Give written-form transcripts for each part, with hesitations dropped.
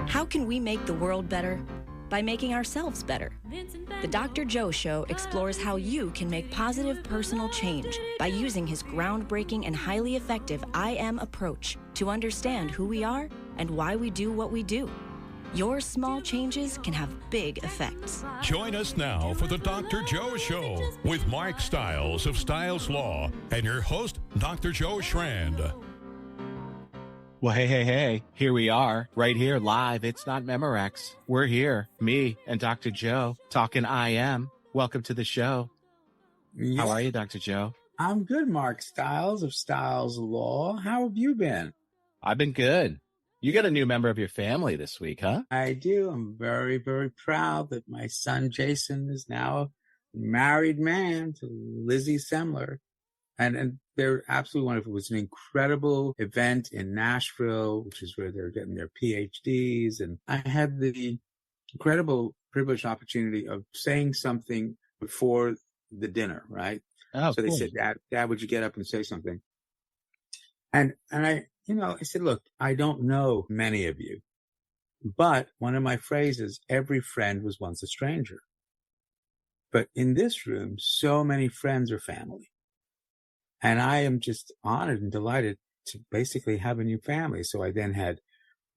How can we make the world better? By making ourselves better. The Dr. Joe Show explores how you can make positive personal change by using his groundbreaking and highly effective I Am approach to understand who we are and why we do what we do. Your small changes can have big effects. Join us now for the Dr. Joe Show with Mark Stiles of Stiles Law and your host, Dr. Joe Schrand. Well, hey, here we are, right here, live. It's not Memorex. We're here, me and Dr. Joe, talking I Am. Welcome to the show. Yeah. How are you, Dr. Joe? I'm good, Mark Stiles of Stiles Law. How have you been? I've been good. You got a new member of your family this week, huh? I do. I'm very, very proud that my son, Jason, is now a married man to Lizzie Semler. And they're absolutely wonderful. It was an incredible event in Nashville, which is where they're getting their PhDs. And I had the incredible privileged opportunity of saying something before the dinner, right? Oh, so they said, Dad, would you get up and say something? And I said, look, I don't know many of you, but one of my phrases, every friend was once a stranger. But in this room, so many friends are family. And I am just honored and delighted to basically have a new family. So I then had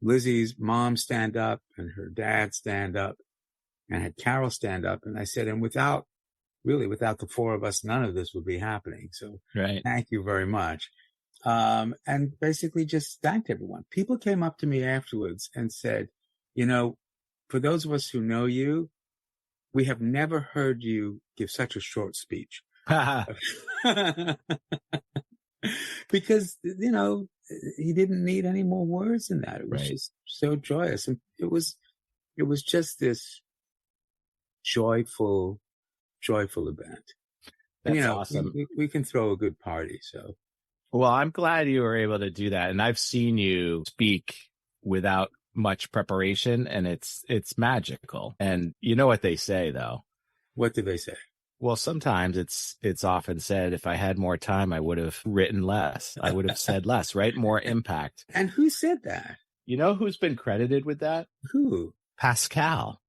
Lizzie's mom stand up and her dad stand up and I had Carol stand up. And I said, and without the four of us, none of this would be happening. So Thank you very much. And basically just thanked everyone. People came up to me afterwards and said, for those of us who know you, we have never heard you give such a short speech. Because, he didn't need any more words than that. It was just so joyous. And it was just this joyful event. That's awesome. We can throw a good party. So, well, I'm glad you were able to do that. And I've seen you speak without much preparation and it's magical. And you know what they say though? What do they say? Well, sometimes it's often said, if I had more time, I would have written less. I would have said less, right? More impact. And who said that? You know who's been credited with that? Who? Pascal.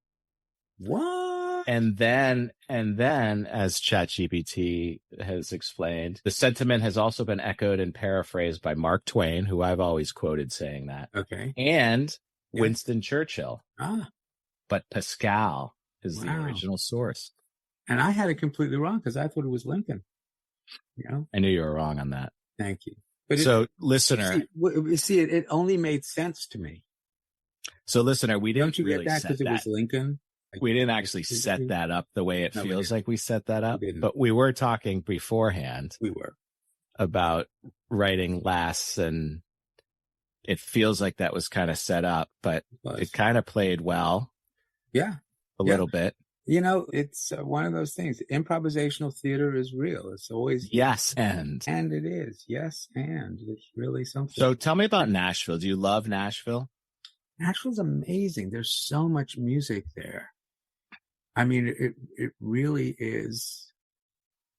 What? And then, as ChatGPT has explained, the sentiment has also been echoed and paraphrased by Mark Twain, who I've always quoted saying that. Okay. And Winston Churchill. Ah. But Pascal is the original source. And I had it completely wrong because I thought it was Lincoln. I knew you were wrong on that. Thank you. But listener, it only made sense to me. So, listener, we didn't Don't you really get that because it was Lincoln? We didn't actually set that up the way it feels like we set that up, but we were talking beforehand. We were about writing less, and it feels like that was kind of set up, but it kind of played well. Yeah, a little bit. It's one of those things. Improvisational theater is real. It's always yes, and it is yes, and it's really something. So, tell me about Nashville. Do you love Nashville? Nashville's amazing. There's so much music there. I mean, it really is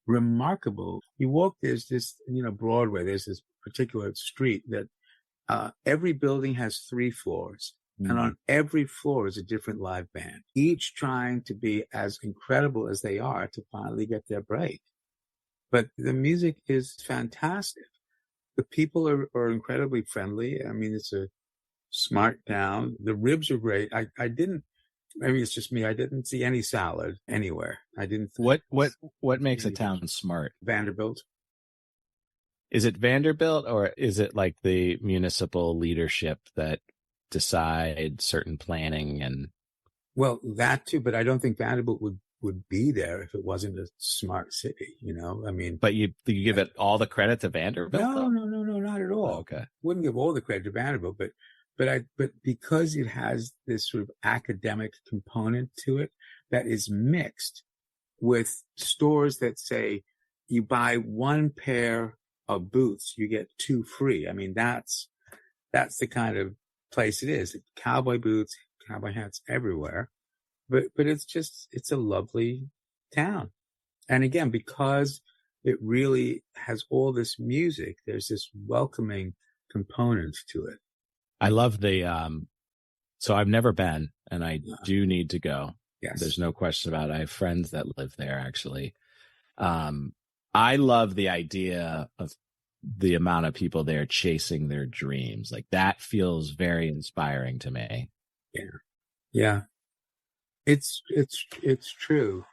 remarkable. You walk, there's this, Broadway, there's this particular street that every building has 3 floors. Mm-hmm. And on every floor is a different live band, each trying to be as incredible as they are to finally get their break. But the music is fantastic. The people are incredibly friendly. I mean, it's a smart town. The ribs are great. Maybe it's just me. I didn't see any salad anywhere. I didn't. What makes a town smart? Vanderbilt. Is it Vanderbilt or is it like the municipal leadership that decide certain planning and? Well, that too, but I don't think Vanderbilt would be there if it wasn't a smart city. I mean. But you give it all the credit to Vanderbilt? No, not at all. Oh, okay. Wouldn't give all the credit to Vanderbilt, but because it has this sort of academic component to it that is mixed with stores that say you buy 1 pair of boots, you get 2 free. I mean, that's the kind of place it is. Cowboy boots, cowboy hats everywhere. But it's a lovely town. And again, because it really has all this music, there's this welcoming component to it. I love the So I've never been, and I do need to go. Yes. There's no question about it. I have friends that live there, actually. I love the idea of the amount of people there chasing their dreams. Like, that feels very inspiring to me. Yeah. Yeah. It's true.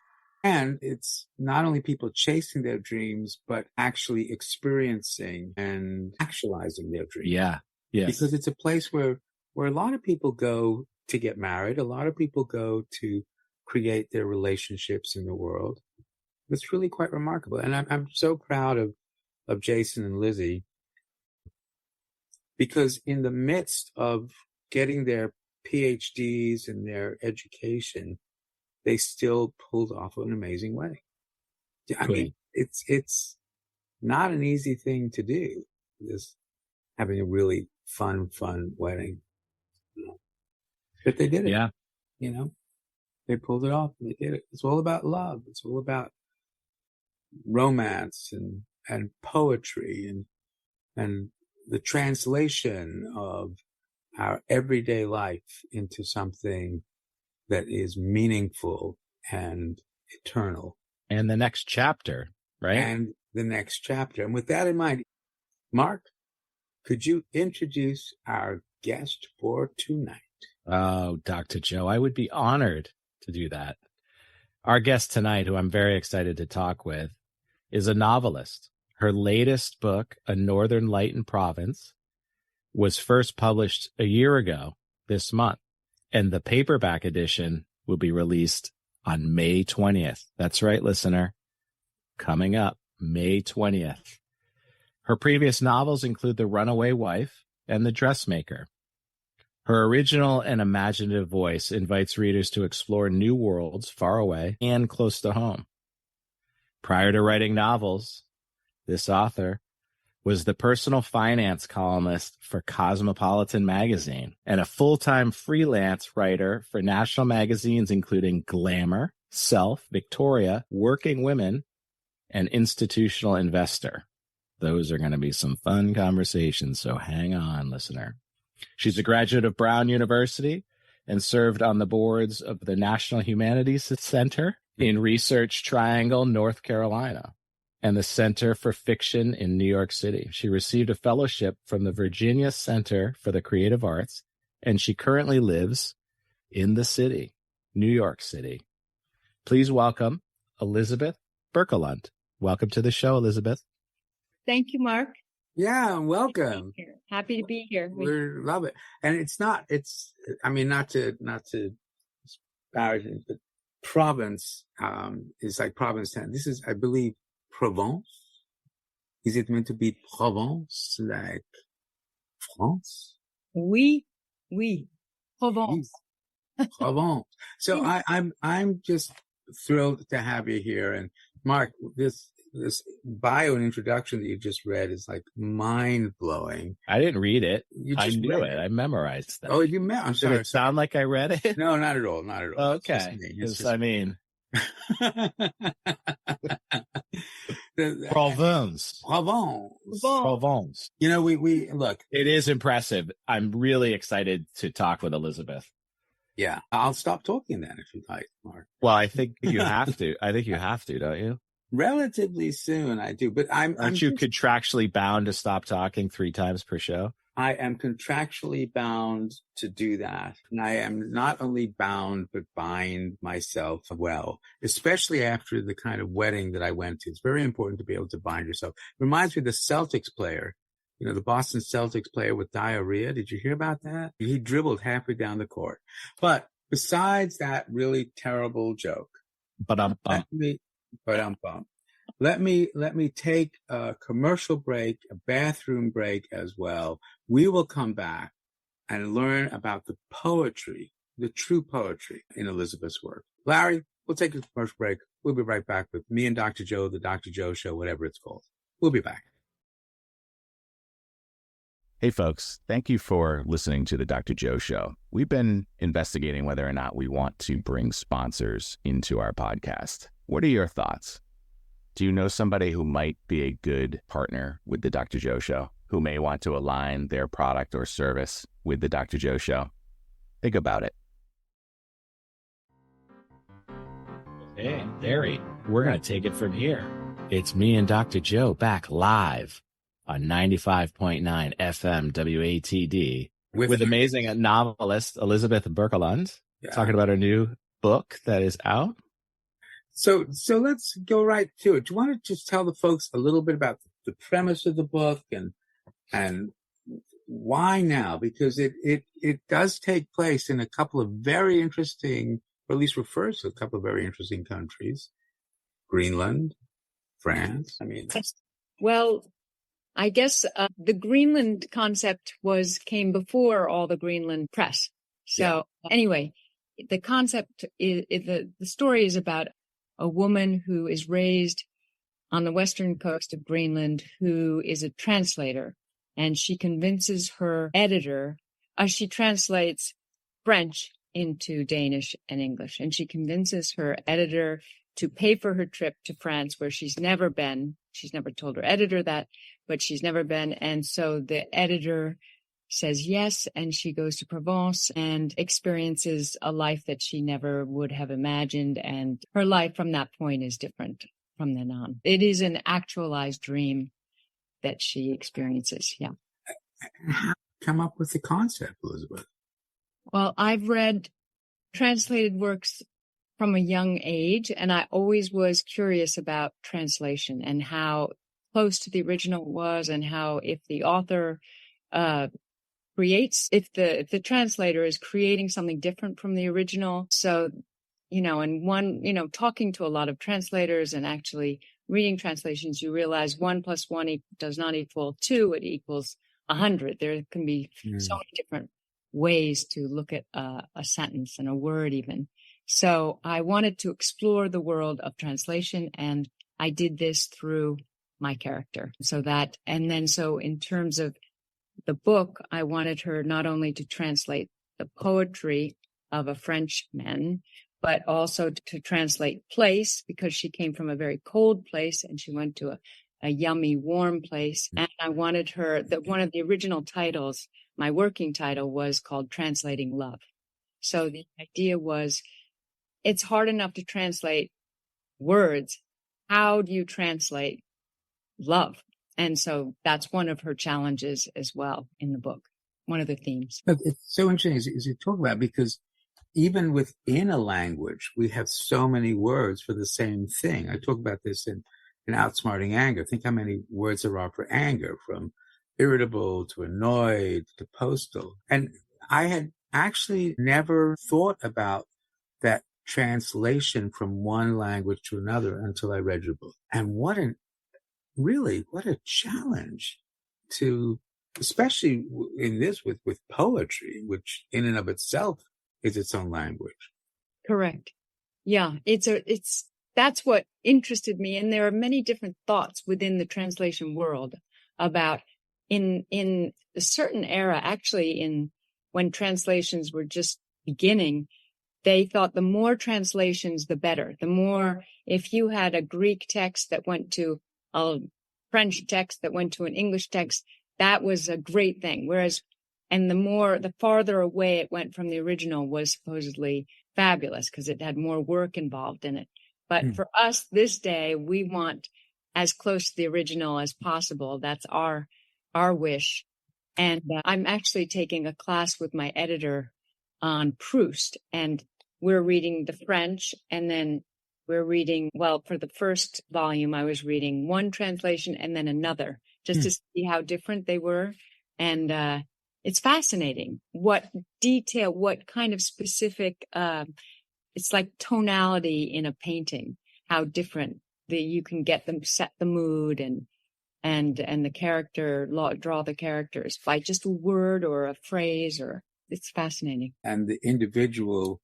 And it's not only people chasing their dreams, but actually experiencing and actualizing their dreams. Yeah. Yes. Because it's a place where a lot of people go to get married. A lot of people go to create their relationships in the world. It's really quite remarkable. And I'm so proud of Jason and Lizzie, because in the midst of getting their PhDs and their education, they still pulled off an amazing wedding. I mean, it's not an easy thing to do, this having a really fun wedding. But they did it. Yeah. You know, they pulled it off and they did it. It's all about love. It's all about romance and poetry and the translation of our everyday life into something that is meaningful and eternal. And the next chapter, right? And the next chapter. And with that in mind, Mark, could you introduce our guest for tonight? Oh, Dr. Joe, I would be honored to do that. Our guest tonight, who I'm very excited to talk with, is a novelist. Her latest book, A Northern Light in Provence, was first published a year ago this month, and the paperback edition will be released on May 20th. That's right, listener. Coming up, May 20th. Her previous novels include The Runaway Wife and The Dressmaker. Her original and imaginative voice invites readers to explore new worlds far away and close to home. Prior to writing novels, this author was the personal finance columnist for Cosmopolitan magazine and a full-time freelance writer for national magazines including Glamour, Self, Victoria, Working Women, and Institutional Investor. Those are going to be some fun conversations, so hang on, listener. She's a graduate of Brown University and served on the boards of the National Humanities Center in Research Triangle, North Carolina, and the Center for Fiction in New York City. She received a fellowship from the Virginia Center for the Creative Arts, and she currently lives in the city, New York City. Please welcome Elizabeth Birkelund. Welcome to the show, Elizabeth. Thank you, Mark. Yeah, welcome. Happy to be here. We love it. And not to disparage it, but Provence is like Provincetown. This is, I believe, Provence. Is it meant to be Provence, like France? Oui, Provence. Provence. So I'm just thrilled to have you here. And Mark, this bio and introduction that you just read is like mind blowing. I didn't read it. I knew it. I memorized that. Oh, I'm sorry. Did it sound like I read it? No, not at all. Not at all. Okay. Provence. You know, we look. It is impressive. I'm really excited to talk with Elizabeth. Yeah. I'll stop talking then if you'd like, Mark. Well, I think you have to. Don't you? Relatively soon, I do. But Aren't you contractually bound to stop talking 3 times per show? I am contractually bound to do that. And I am not only bound, but bind myself well, especially after the kind of wedding that I went to. It's very important to be able to bind yourself. Reminds me of the Celtics player, the Boston Celtics player with diarrhea. Did you hear about that? He dribbled halfway down the court. But besides that really terrible joke, let me take a commercial break, a bathroom break as well. We will come back and learn about the poetry, the true poetry in Elizabeth's work. Larry, we'll take a commercial break. We'll be right back with me and Dr. Joe, the Dr. Joe Show, whatever it's called. We'll be back. Hey folks, thank you for listening to the Dr. Joe Show. We've been investigating whether or not we want to bring sponsors into our podcast. What are your thoughts? Do you know somebody who might be a good partner with the Dr. Joe Show, who may want to align their product or service with the Dr. Joe Show? Think about it. Hey, Larry, we're going to take it from here. It's me and Dr. Joe back live on 95.9 FM WATD with amazing novelist Elizabeth Birkelund, talking about her new book that is out. So let's go right to it. Do you want to just tell the folks a little bit about the premise of the book and why now? Because it does take place in a couple of very interesting, or at least refers to a couple of very interesting countries. Greenland, France. I mean, well, I guess the Greenland concept came before all the Greenland press. So anyway, the concept the story is about a woman who is raised on the western coast of Greenland, who is a translator, and she convinces her editor. She translates French into Danish and English, and she convinces her editor to pay for her trip to France, where she's never been. She's never told her editor that, but she's never been. And so the editor says yes, and she goes to Provence and experiences a life that she never would have imagined. And her life from that point is different from then on. It is an actualized dream that she experiences. Yeah. And how come up with the concept, Elizabeth? Well, I've read translated works from a young age, and I always was curious about translation and how close to the original it was, and how if the author if the translator is creating something different from the original. So, and talking to a lot of translators and actually reading translations, you realize 1 + 1 does not equal 2, it equals 100. There can be so many different ways to look at a sentence and a word even. So I wanted to explore the world of translation, and I did this through my character. So in terms of the book, I wanted her not only to translate the poetry of a Frenchman, but also to translate place, because she came from a very cold place and she went to a yummy, warm place. And I wanted her that one of the original titles, my working title, was called Translating Love. So the idea was, it's hard enough to translate words. How do you translate love? And so that's one of her challenges as well in the book, one of the themes. But it's so interesting as you talk about, because even within a language, we have so many words for the same thing. I talk about this in Outsmarting Anger. Think how many words there are for anger, from irritable to annoyed to postal. And I had actually never thought about that translation from one language to another until I read your book. And what a challenge to, especially in this with poetry, which in and of itself is its own language. Correct. Yeah, that's what interested me. And there are many different thoughts within the translation world about in a certain era, actually when translations were just beginning, they thought the more translations, the better. The more, if you had a Greek text that went to a French text that went to an English text, that was a great thing. Whereas, and the farther away it went from the original was supposedly fabulous because it had more work involved in it. But for us this day, we want as close to the original as possible. That's our wish. And I'm actually taking a class with my editor on Proust, and we're reading the French, and then we're reading, for the first volume, I was reading one translation and then another, just to see how different they were. And it's fascinating what detail, what kind of specific, it's like tonality in a painting, how different you can get them, set the mood and the character, draw the characters by just a word or a phrase, or it's fascinating. And the individual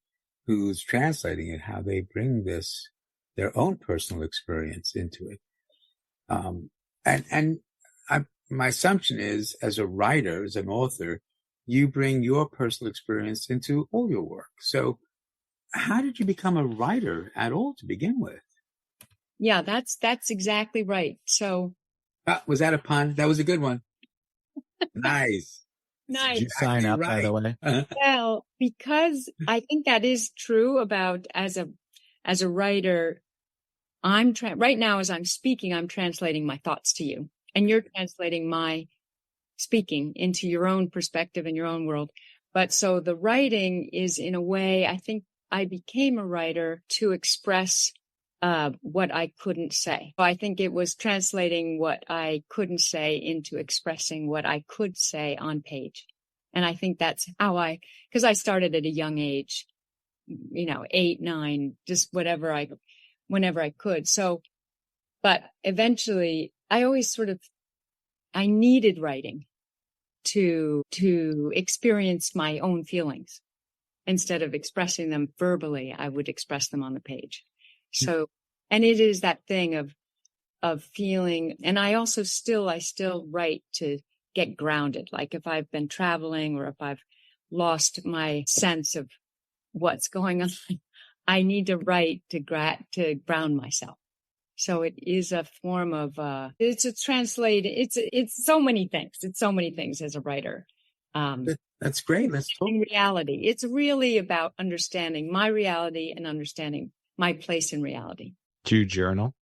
who's translating it, how they bring their own personal experience into it. My assumption is, as a writer, as an author, you bring your personal experience into all your work. So how did you become a writer at all to begin with? Yeah, that's exactly right. So was that a pun? That was a good one. Nice. Nice. Did you sign up, by the way? Well, because I think that is true about as a writer, right now as I'm speaking, I'm translating my thoughts to you, and you're translating my speaking into your own perspective and your own world. But so the writing is, in a way, I think I became a writer to express what I couldn't say. So I think it was translating what I couldn't say into expressing what I could say on page. And I think that's how because I started at a young age, 8, 9, just whenever I could. So, but eventually I always I needed writing to experience my own feelings. Instead of expressing them verbally, I would express them on the page. So, and it is that thing of feeling, and I still write to get grounded. Like if I've been traveling or if I've lost my sense of what's going on, I need to write to ground myself. So it is a form of, it's so many things. It's so many things as a writer. That's great. Let's talk. In reality, it's really about understanding my reality and understanding my place in reality. Do you journal?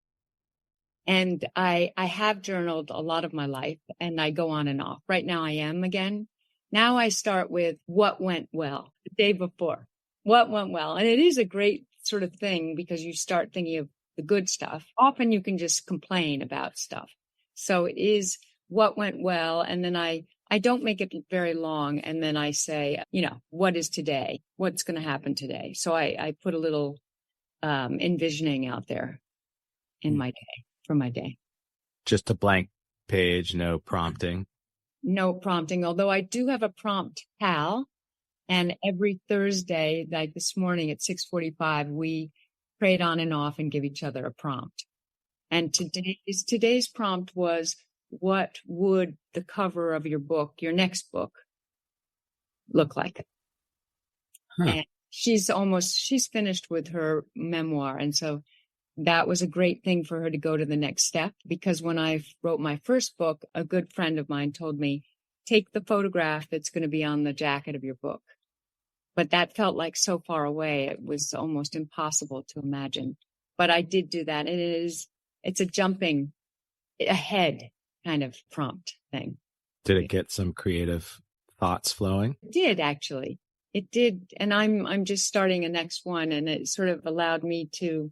And I have journaled a lot of my life, and I go on and off. Right now I am again. Now I start with what went well the day before. What went well? And it is a great sort of thing because you start thinking of the good stuff. Often you can just complain about stuff. So it is what went well. And then I don't make it very long. And then I say, what is today? What's going to happen today? So I put a little envisioning out there in my day, for my day. Just a blank page, no prompting. No prompting, although I do have a prompt pal. And every Thursday, like this morning at 6:45, we trade on and off and give each other a prompt. And today's prompt was, what would the cover of your book, your next book, look like? Huh. And she's finished with her memoir. And so that was a great thing for her to go to the next step, because when I wrote my first book, a good friend of mine told me, take the photograph that's going to be on the jacket of your book. But that felt like so far away. It was almost impossible to imagine. But I did do that. It's a jumping ahead kind of prompt thing. Did it get some creative thoughts flowing? It did, actually. It did. And I'm just starting a next one, and it sort of allowed me to,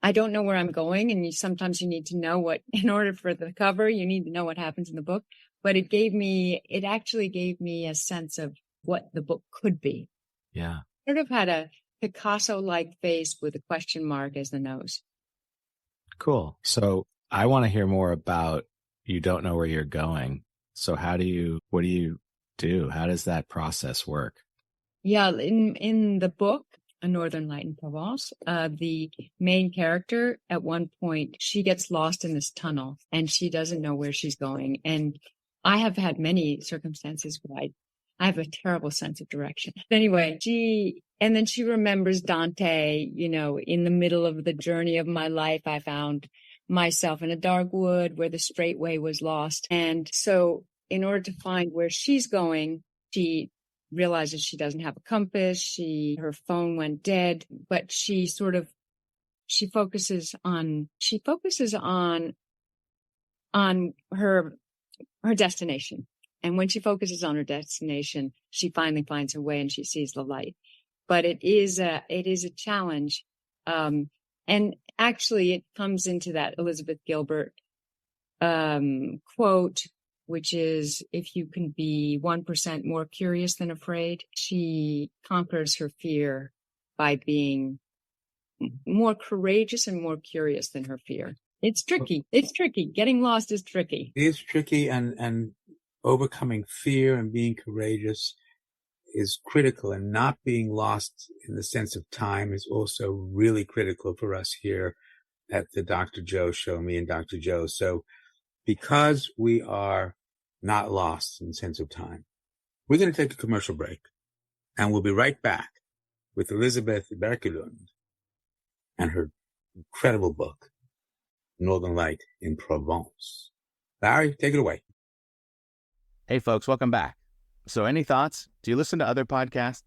I don't know where I'm going. And sometimes you need to know in order for the cover, you need to know what happens in the book. But it actually gave me a sense of what the book could be. Yeah. Sort of had a Picasso-like face with a question mark as the nose. Cool. So I want to hear more about, you don't know where you're going. So what do you do? How does that process work? Yeah. In the book, A Northern Light in Provence, the main character, at one point, she gets lost in this tunnel and she doesn't know where she's going. And I have had many circumstances where I have a terrible sense of direction. Anyway, she remembers Dante, in the middle of the journey of my life, I found myself in a dark wood where the straight way was lost. And so in order to find where she's going, she realizes she doesn't have a compass. Her phone went dead, but she focuses on her destination. And when she focuses on her destination, she finally finds her way and she sees the light. But it is a challenge. And actually it comes into that Elizabeth Gilbert quote, which is, if you can be 1% more curious than afraid. She conquers her fear by being more courageous and more curious than her fear. It's tricky. It's tricky. Getting lost is tricky. It is tricky, and overcoming fear and being courageous is critical, and not being lost in the sense of time is also really critical for us here at the Dr. Joe Show, me and Dr. Joe. So because we are not lost in the sense of time, we're going to take a commercial break, and we'll be right back with Elizabeth Birkelund and her incredible book, Northern Light in Provence. Larry, take it away. Hey, folks, welcome back. So any thoughts? Do you listen to other podcasts?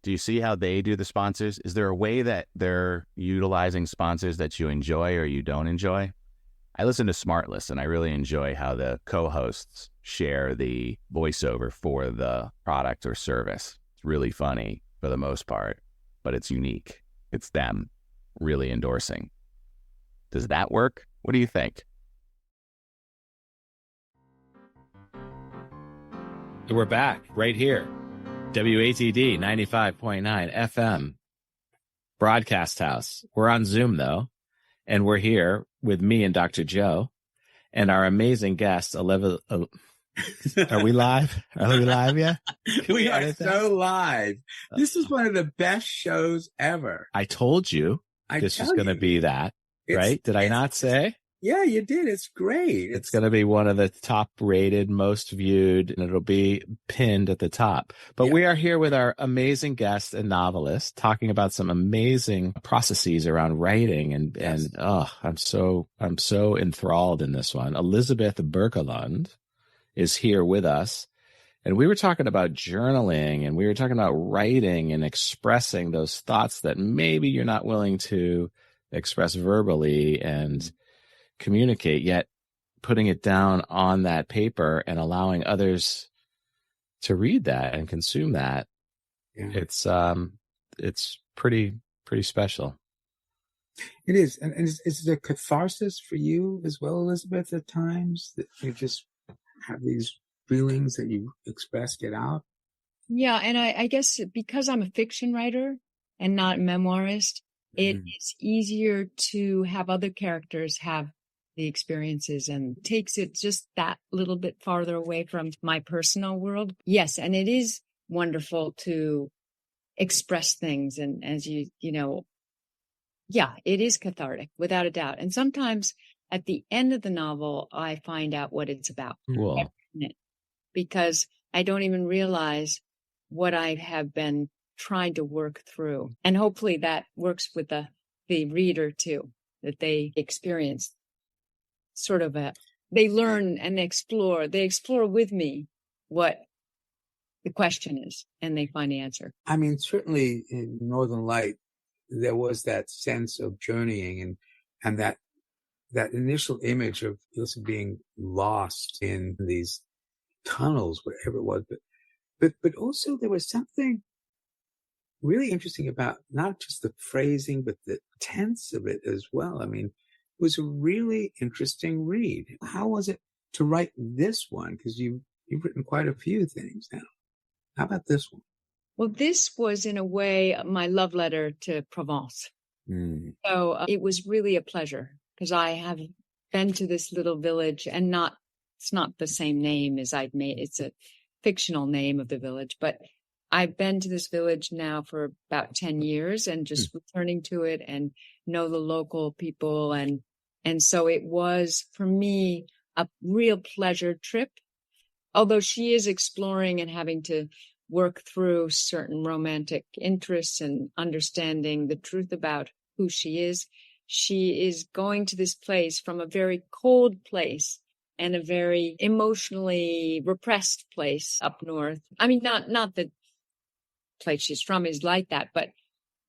Do you see how they do the sponsors? Is there a way that they're utilizing sponsors that you enjoy or you don't enjoy? I listen to Smartless, and I really enjoy how the co-hosts share the voiceover for the product or service. It's really funny for the most part, but it's unique. It's them really endorsing. Does that work? What do you think? We're back right here. WATD 95.9 FM broadcast house. We're on Zoom though, and we're here with me and Dr. Joe and our amazing guest, Elizabeth. Are we live? Are we live yet? We are so live. This is one of the best shows ever. I told you this was going to be that, right? Did I not say? Yeah, you did. It's great. It's going to be one of the top rated, most viewed, and it'll be pinned at the top. But we are here with our amazing guest and novelist talking about some amazing processes around writing. And I'm so enthralled in this one. Elizabeth Birkelund is here with us. And we were talking about journaling, and we were talking about writing and expressing those thoughts that maybe you're not willing to express verbally and communicate, yet putting it down on that paper and allowing others to read that and consume that. Yeah. It's pretty special. It is. And is it a catharsis for you as well, Elizabeth, at times that you just have these feelings that you express, get out? Yeah. And I guess because I'm a fiction writer and not a memoirist, it is easier to have other characters have the experiences and takes it just that little bit farther away from my personal world. Yes. And it is wonderful to express things. And as it is cathartic without a doubt. And sometimes at the end of the novel, I find out what it's about. Cool. Because I don't even realize what I have been trying to work through. And hopefully that works with the reader too, that they experience sort of they learn and they explore with me what the question is, and they find the answer. I mean, certainly in Northern Light, there was that sense of journeying and that initial image of Ilsa being lost in these tunnels, whatever it was. But also there was something really interesting about not just the phrasing, but the tense of it as well. I mean, it was a really interesting read. How was it to write this one? Because you've written quite a few things now. How about this one? Well, this was in a way my love letter to Provence. So it was really a pleasure because I have been to this little village and it's not the same name as I'd made. It's a fictional name of the village, but I've been to this village now for about 10 years and just returning to it and know the local people. And so it was for me a real pleasure trip, although she is exploring and having to work through certain romantic interests and understanding the truth about who she is. She is going to this place from a very cold place and a very emotionally repressed place up north. I mean, not the place she's from is like that, but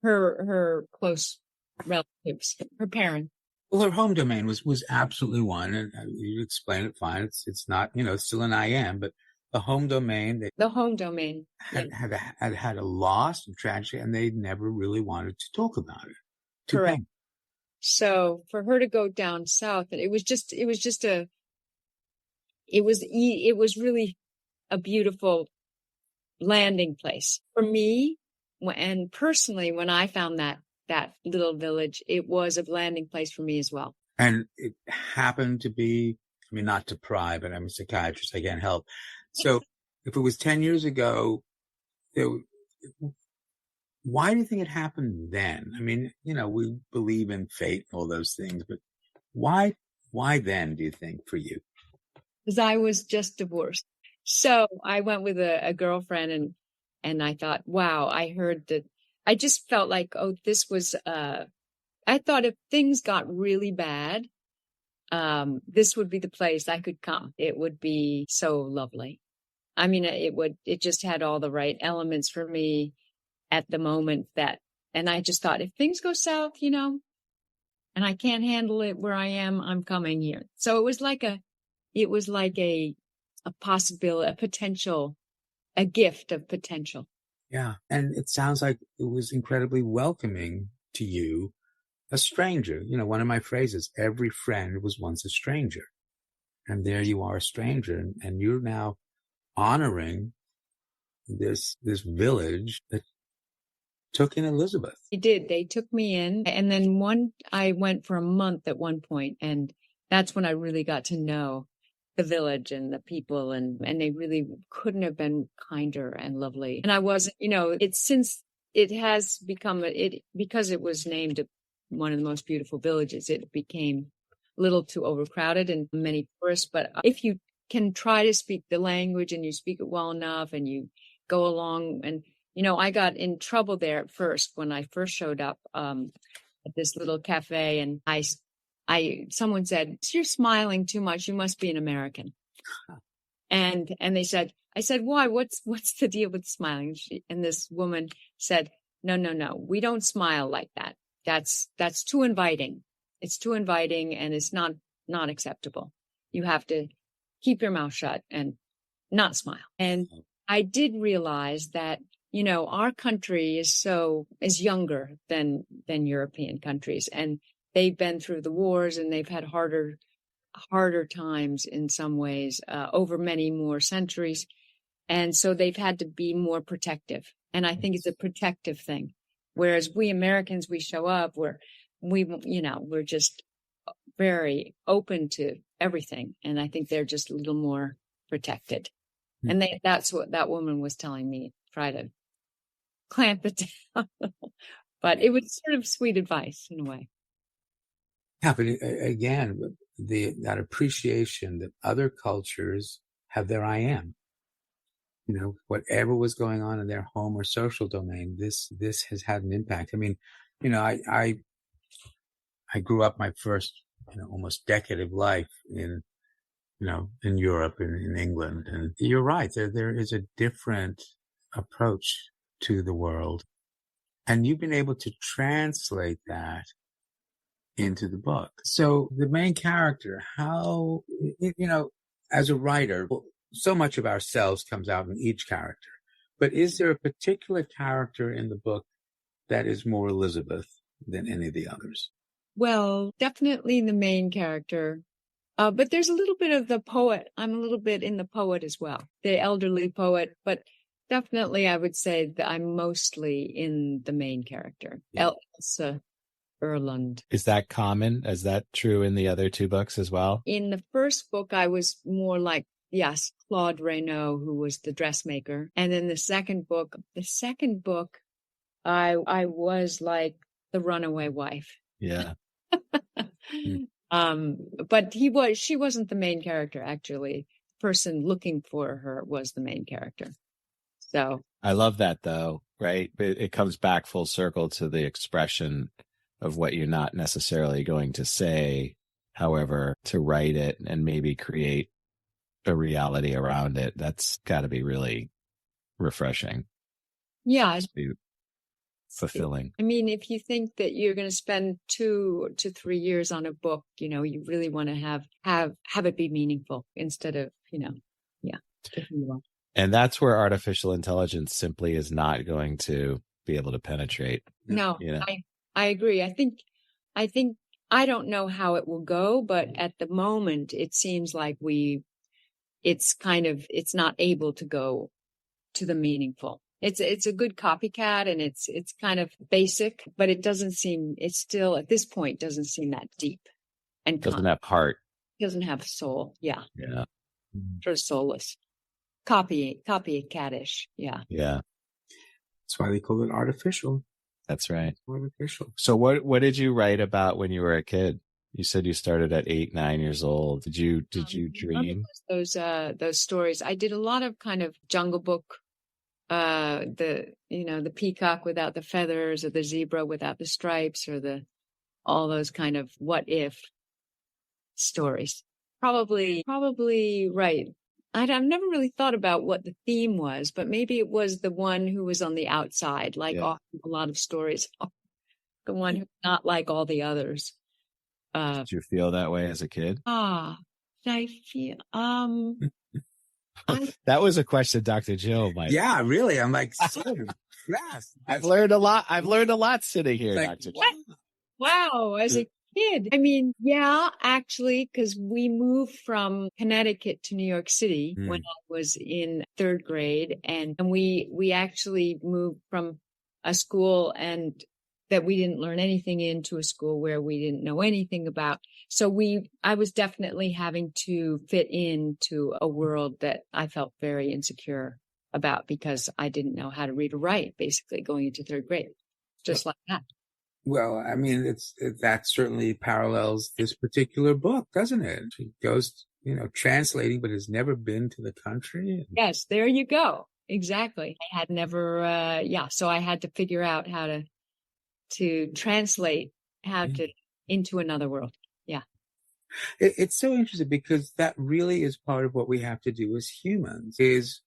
her close relatives, her parents. Well, her home domain was absolutely one, and you explain it fine. It's not, it's still an IM, but the home domain. The home domain had a loss and tragedy, and they never really wanted to talk about it. Correct. So for her to go down south, it was really a beautiful landing place for me. And personally, when I found that little village, it was a landing place for me as well. And it happened to be, I mean, not to pry, but I'm a psychiatrist, I can't help. So if it was 10 years ago, why do you think it happened then? I mean, we believe in fate and all those things, but why then, do you think, for you? Because I was just divorced. So I went with a girlfriend and I thought, wow, I heard that. I just felt like, this was, I thought if things got really bad, this would be the place I could come. It would be so lovely. I mean, it just had all the right elements for me at the moment and I just thought, if things go south, and I can't handle it where I am, I'm coming here. So it was like a possibility, a potential, a gift of potential. Yeah. And it sounds like it was incredibly welcoming to you, a stranger. One of my phrases, every friend was once a stranger. And there you are, a stranger. And you're now honoring this village that took in Elizabeth. They did. They took me in. And then I went for a month at one point, and that's when I really got to know the village and the people, and they really couldn't have been kinder and lovely. And I wasn't, since it has become because it was named one of the most beautiful villages, it became a little too overcrowded and many tourists. But if you can try to speak the language and you speak it well enough and you go along, and I got in trouble there at first when I first showed up at this little cafe, and someone said, "You're smiling too much. You must be an American." And I said, "Why? What's the deal with smiling?" And this woman said, No. We don't smile like that. That's too inviting. It's too inviting, and it's not acceptable. You have to keep your mouth shut and not smile." And I did realize that, our country is younger than European countries, and they've been through the wars, and they've had harder times in some ways over many more centuries. And so they've had to be more protective. And I think it's a protective thing. Whereas we Americans, we show up, we're just very open to everything. And I think they're just a little more protected. And that's what that woman was telling me, try to clamp it down. But it was sort of sweet advice in a way. Yeah, but again, that appreciation that other cultures have their I am. Whatever was going on in their home or social domain, this has had an impact. I mean, I grew up my first, almost decade of life in Europe and in England. And you're right, there is a different approach to the world. And you've been able to translate that into the book. So the main character, how, as a writer, so much of ourselves comes out in each character. But is there a particular character in the book that is more Elizabeth than any of the others? Well, definitely the main character. But there's a little bit of the poet. I'm a little bit in the poet as well, the elderly poet. But definitely I would say that I'm mostly in the main character, Elizabeth Birkelund. Is that common? Is that true in the other two books as well? In the first book, I was more like, yes, Claude Reynaud, who was the dressmaker. And then the second book, I was like the runaway wife. Yeah. But she wasn't the main character, actually. The person looking for her was the main character. So I love that though, right? It comes back full circle to the expression of what you're not necessarily going to say, however, to write it and maybe create a reality around it. That's got to be really refreshing. Yeah. Fulfilling. I mean, if you think that you're going to spend 2 to 3 years on a book, you really want to have it be meaningful instead of, And that's where artificial intelligence simply is not going to be able to penetrate. No, I agree. I think I don't know how it will go, but at the moment it seems like it's not able to go to the meaningful. It's a good copycat, and it's kind of basic, but it still at this point doesn't seem that deep and doesn't have heart. Doesn't have soul. Yeah. Yeah. Sort of soulless. Copycatish. Yeah. Yeah. That's why they call it artificial. That's right. Artificial. So what did you write about when you were a kid? You said you started at 8, 9 years old. Did you dream? Those stories. I did a lot of kind of Jungle Book, the peacock without the feathers, or the zebra without the stripes, or all those kind of what if stories. Probably right. I've never really thought about what the theme was, but maybe it was the one who was on the outside, like often a lot of stories, the one who's not like all the others. Did you feel that way as a kid? I feel, That was a question Dr. Joe might. Yeah, really. I'm like so impressed. I've learned a lot. I've learned a lot sitting here, Like, Dr. Joe. wow, as a kid. I mean, yeah, actually, because we moved from Connecticut to New York City when I was in third grade, and we actually moved from a school and that we didn't learn anything in to a school where we didn't know anything about. So I was definitely having to fit into a world that I felt very insecure about because I didn't know how to read or write, basically going into third grade, just like that. Well, I mean, that certainly parallels this particular book, doesn't it? She goes, translating, but has never been to the country. Yes, there you go. Exactly. I had never, so I had to figure out how to translate into another world. Yeah. It's so interesting because that really is part of what we have to do as humans is,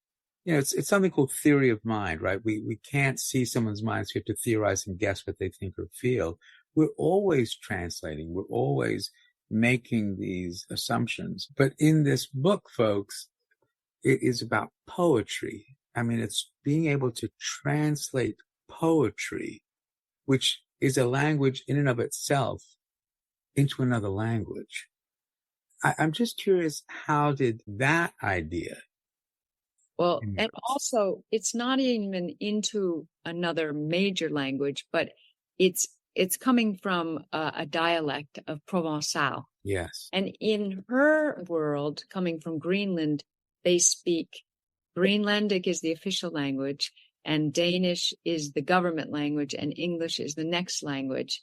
it's something called theory of mind, right? We can't see someone's mind, so we have to theorize and guess what they think or feel. We're always translating. We're always making these assumptions. But in this book, folks, it is about poetry. I mean, it's being able to translate poetry, which is a language in and of itself, into another language. I'm just curious, how did that idea? Well, and also it's not even into another major language, but it's coming from a dialect of Provençal. Yes. And in her world, coming from Greenland, they speak Greenlandic is the official language, and Danish is the government language, and English is the next language.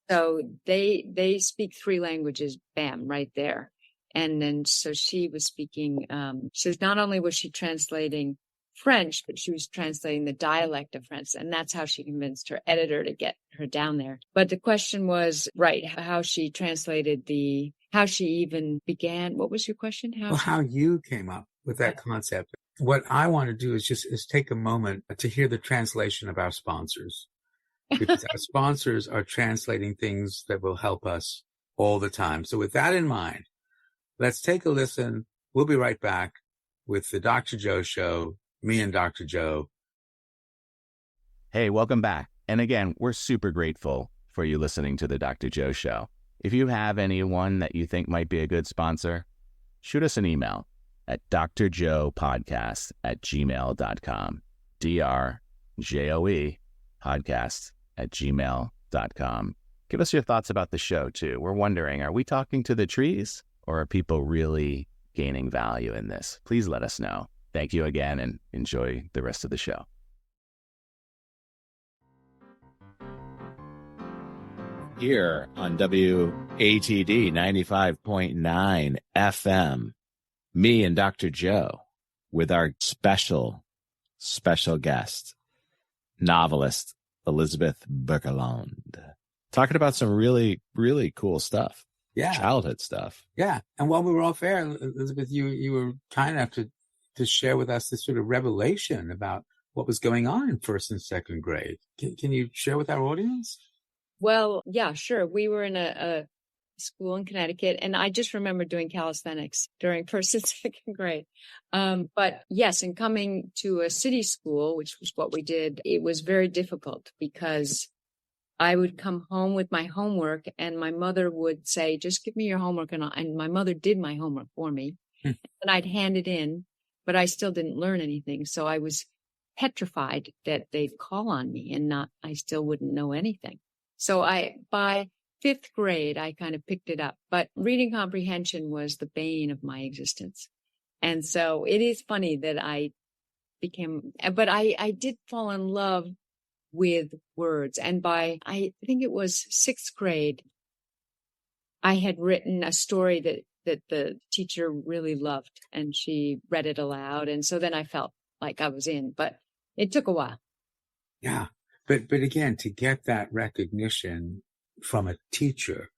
So they speak three languages, bam, right there. And then, so she was speaking, so not only was she translating French, but she was translating the dialect of French. And that's how she convinced her editor to get her down there. But the question was, right, how she translated how she even began. What was your question? How you came up with that concept. What I want to do is take a moment to hear the translation of our sponsors. Because our sponsors are translating things that will help us all the time. So with that in mind, let's take a listen. We'll be right back with the Dr. Joe Show, me and Dr. Joe. Hey, welcome back. And again, we're super grateful for you listening to the Dr. Joe Show. If you have anyone that you think might be a good sponsor, shoot us an email at drjoepodcast@gmail.com. DRJOE podcast@gmail.com. Give us your thoughts about the show, too. We're wondering, are we talking to the trees, or are people really gaining value in this? Please let us know. Thank you again, and enjoy the rest of the show. Here on WATD 95.9 FM, me and Dr. Joe with our special guest, novelist Elizabeth Birkelund, talking about some really, really cool stuff. Yeah. Childhood stuff. Yeah. And while we were off air, Elizabeth, you were kind enough to share with us this sort of revelation about what was going on in first and second grade. Can you share with our audience? Well, yeah, sure. We were in a school in Connecticut, and I just remember doing calisthenics during first and second grade. But yes, and coming to a city school, which was what we did, it was very difficult because I would come home with my homework and my mother would say, just give me your homework. And my mother did my homework for me and I'd hand it in, but I still didn't learn anything. So I was petrified that they'd call on me and I still wouldn't know anything. So by fifth grade, I kind of picked it up, but reading comprehension was the bane of my existence. And so it is funny that but I did fall in love with words. And by, I think it was sixth grade, I had written a story that the teacher really loved, and she read it aloud. And so then I felt like I was in, but it took a while. Yeah. But again, to get that recognition from a teacher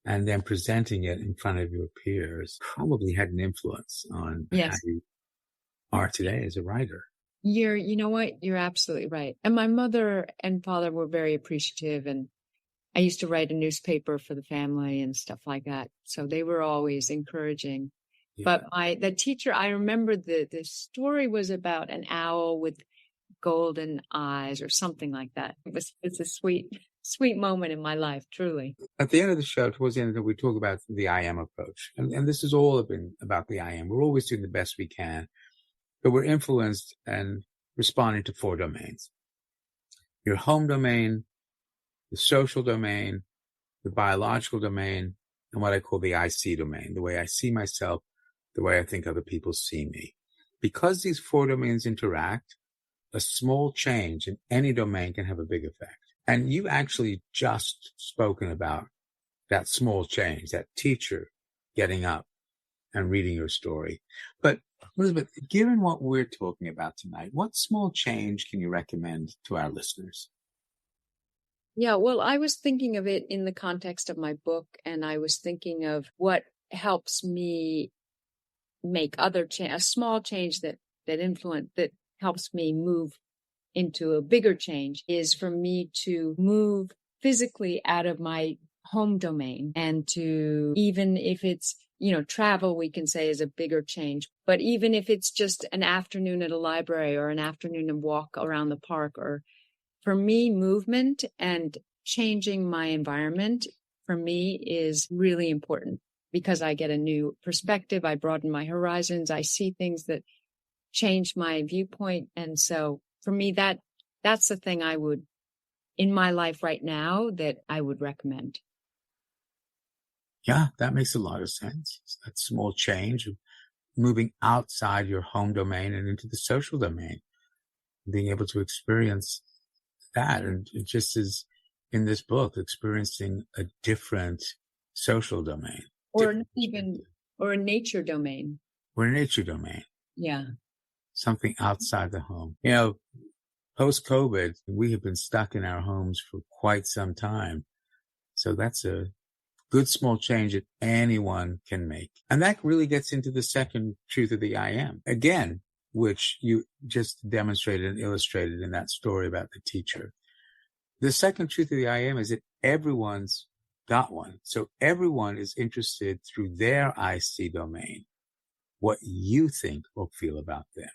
and then presenting it in front of your peers probably had an influence on how you are today as a writer. You know what? You're absolutely right. And my mother and father were very appreciative, and I used to write a newspaper for the family and stuff like that. So they were always encouraging. Yeah. But the teacher, I remember the story was about an owl with golden eyes or something like that. It's a sweet moment in my life, truly. At the end of the show, towards the end, we talk about the I am approach. And this has all been about the I am. We're always doing the best we can, but we're influenced and responding to 4 domains. Your home domain, the social domain, the biological domain, and what I call the I see domain, the way I see myself, the way I think other people see me. Because these 4 domains interact, a small change in any domain can have a big effect. And you've actually just spoken about that small change, that teacher getting up and reading your story. But Elizabeth, given what we're talking about tonight, what small change can you recommend to our listeners? Yeah, well, I was thinking of it in the context of my book, and I was thinking of what helps me make a small change that helps me move into a bigger change is for me to move physically out of my home domain, and to, even if it's, travel, we can say is a bigger change, but even if it's just an afternoon at a library or an afternoon and walk around the park, or for me, movement and changing my environment for me is really important, because I get a new perspective. I broaden my horizons. I see things that change my viewpoint. And so for me, that's the thing I would, in my life right now, that I would recommend. Yeah, that makes a lot of sense. That small change of moving outside your home domain and into the social domain, being able to experience that. And it just is in this book, experiencing a different social domain. Or a nature domain. Or a nature domain. Yeah. Something outside the home. Post-COVID, we have been stuck in our homes for quite some time. So that's a good small change that anyone can make. And that really gets into the second truth of the I am, again, which you just demonstrated and illustrated in that story about the teacher. The second truth of the I am is that everyone's got one. So everyone is interested through their I see domain, what you think or feel about them,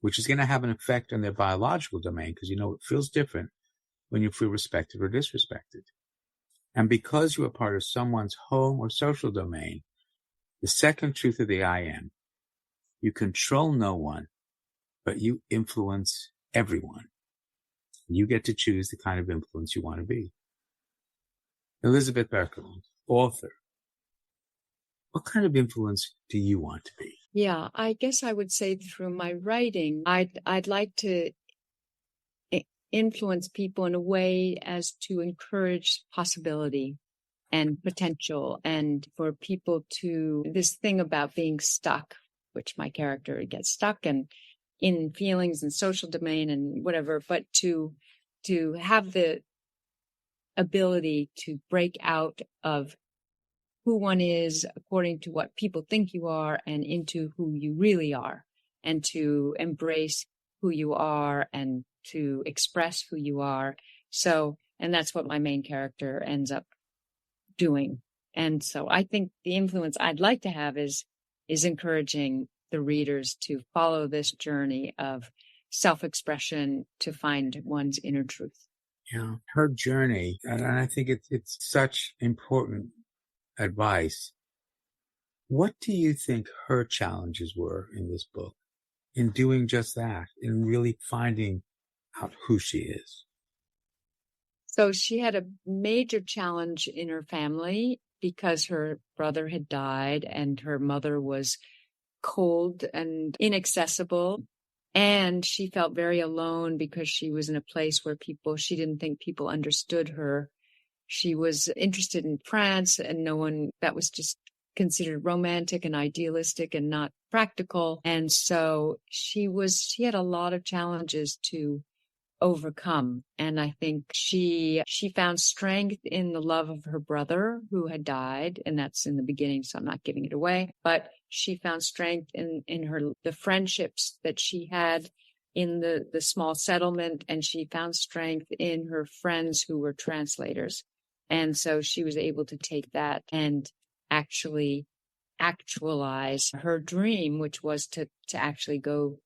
which is going to have an effect on their biological domain, because it feels different when you feel respected or disrespected. And because you are part of someone's home or social domain, the second truth of the I am, you control no one, but you influence everyone. You get to choose the kind of influence you want to be. Elizabeth Birkelund, author. What kind of influence do you want to be? Yeah, I guess I would say through my writing, I'd like to influence people in a way as to encourage possibility and potential, and for people to, this thing about being stuck, which my character gets stuck in feelings and social domain and whatever, but to have the ability to break out of who one is according to what people think you are and into who you really are, and to embrace who you are and to express who you are. So, and that's what my main character ends up doing. And so I think the influence I'd like to have is encouraging the readers to follow this journey of self-expression to find one's inner truth. Yeah, her journey, and I think it's such important advice. What do you think her challenges were in this book, in doing just that, in really finding out who she is? So she had a major challenge in her family because her brother had died and her mother was cold and inaccessible. And she felt very alone because she was in a place where she didn't think people understood her. She was interested in France, and that was just considered romantic and idealistic and not practical. And so she had a lot of challenges to overcome. And I think she found strength in the love of her brother who had died. And that's in the beginning, so I'm not giving it away. But she found strength in the friendships that she had in the small settlement, and she found strength in her friends who were translators. And so she was able to take that and actually actualize her dream, which was to actually go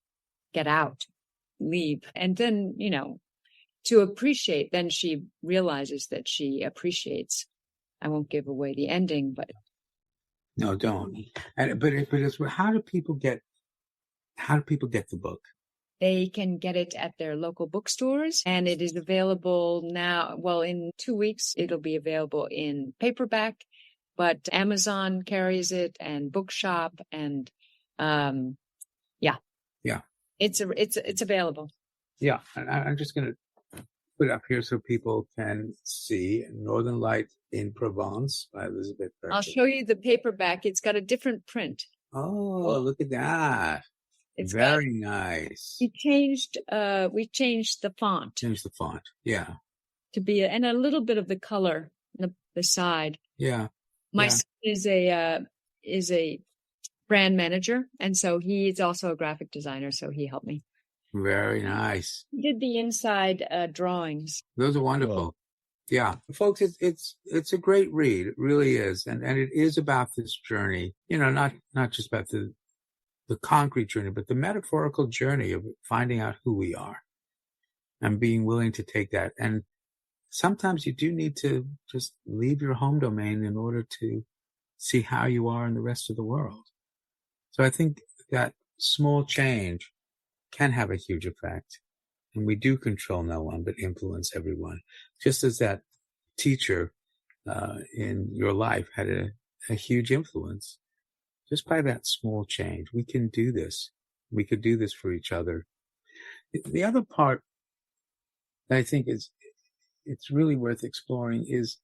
get out, leave. And then, to appreciate, then she realizes that she appreciates. I won't give away the ending, but. No, don't. But it's, how do people get the book? They can get it at their local bookstores, and it is available now. Well, in 2 weeks, it'll be available in paperback, but Amazon carries it, and Bookshop, and yeah, it's available. Yeah, and I'm just going to put it up here so people can see Northern Light in Provence by Elizabeth Birkelund. I'll show you the paperback. It's got a different print. Oh, look at that. It's very nice. We changed the font. Changed the font, yeah. To be and a little bit of the color on the side. Yeah. My son is a brand manager, and so he's also a graphic designer, so he helped me. Very nice. He did the inside drawings. Those are wonderful. Cool. Yeah, folks, it's a great read. It really is, and it is about this journey. Not just about the concrete journey, but the metaphorical journey of finding out who we are and being willing to take that. And sometimes you do need to just leave your home domain in order to see how you are in the rest of the world. So I think that small change can have a huge effect. And we do control no one, but influence everyone. Just as that teacher in your life had a huge influence. Just by that small change, we can do this. We could do this for each other. The other part that I think it's really worth exploring is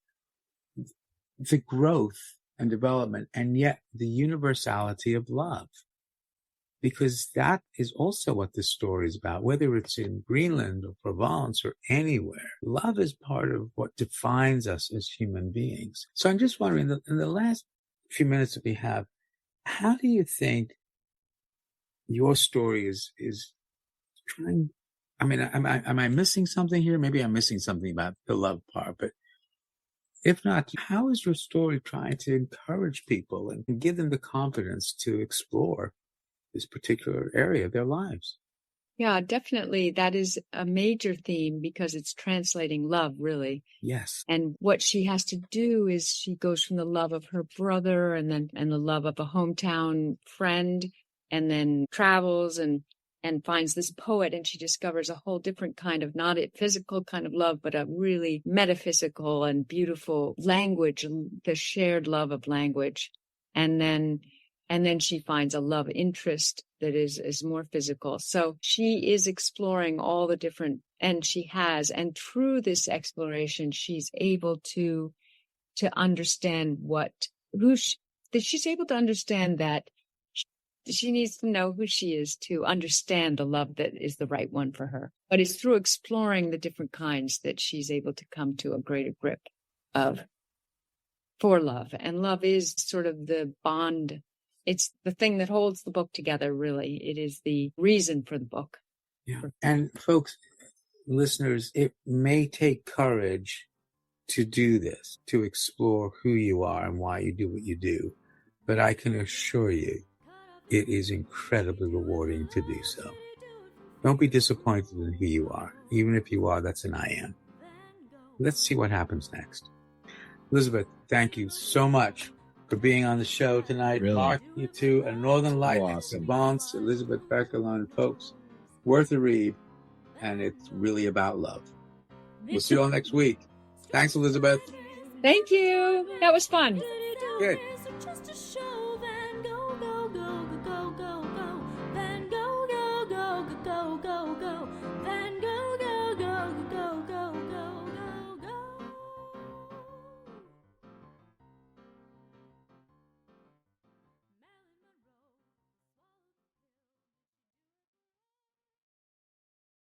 the growth and development, and yet the universality of love. Because that is also what this story is about, whether it's in Greenland or Provence or anywhere. Love is part of what defines us as human beings. So I'm just wondering, in the last few minutes that we have, how do you think your story is trying? I mean, am I missing something here? Maybe I'm missing something about the love part, but if not, how is your story trying to encourage people and give them the confidence to explore this particular area of their lives? Yeah, definitely. That is a major theme because it's translating love, really. Yes. And what she has to do is she goes from the love of her brother and the love of a hometown friend, and then travels and finds this poet, and she discovers a whole different kind of, not a physical kind of love, but a really metaphysical and beautiful language, the shared love of language. And then she finds a love interest that is more physical. So she is exploring all the different, and through this exploration, she's able to understand she's able to understand that she needs to know who she is to understand the love that is the right one for her. But it's through exploring the different kinds that she's able to come to a greater grip for love. And love is sort of the bond. It's the thing that holds the book together, really. It is the reason for the book. Yeah. And folks, listeners, it may take courage to do this, to explore who you are and why you do what you do. But I can assure you, it is incredibly rewarding to do so. Don't be disappointed in who you are. Even if you are, that's an I am. Let's see what happens next. Elizabeth, thank you so much for being on the show tonight. Really? Mark, you too. A Northern Light, awesome. Provence, Elizabeth Birkelund, folks. Worth a read, and it's really about love. We'll see you all next week. Thanks, Elizabeth. Thank you. That was fun. Good. Just a show, then go, go, go, go, go, go.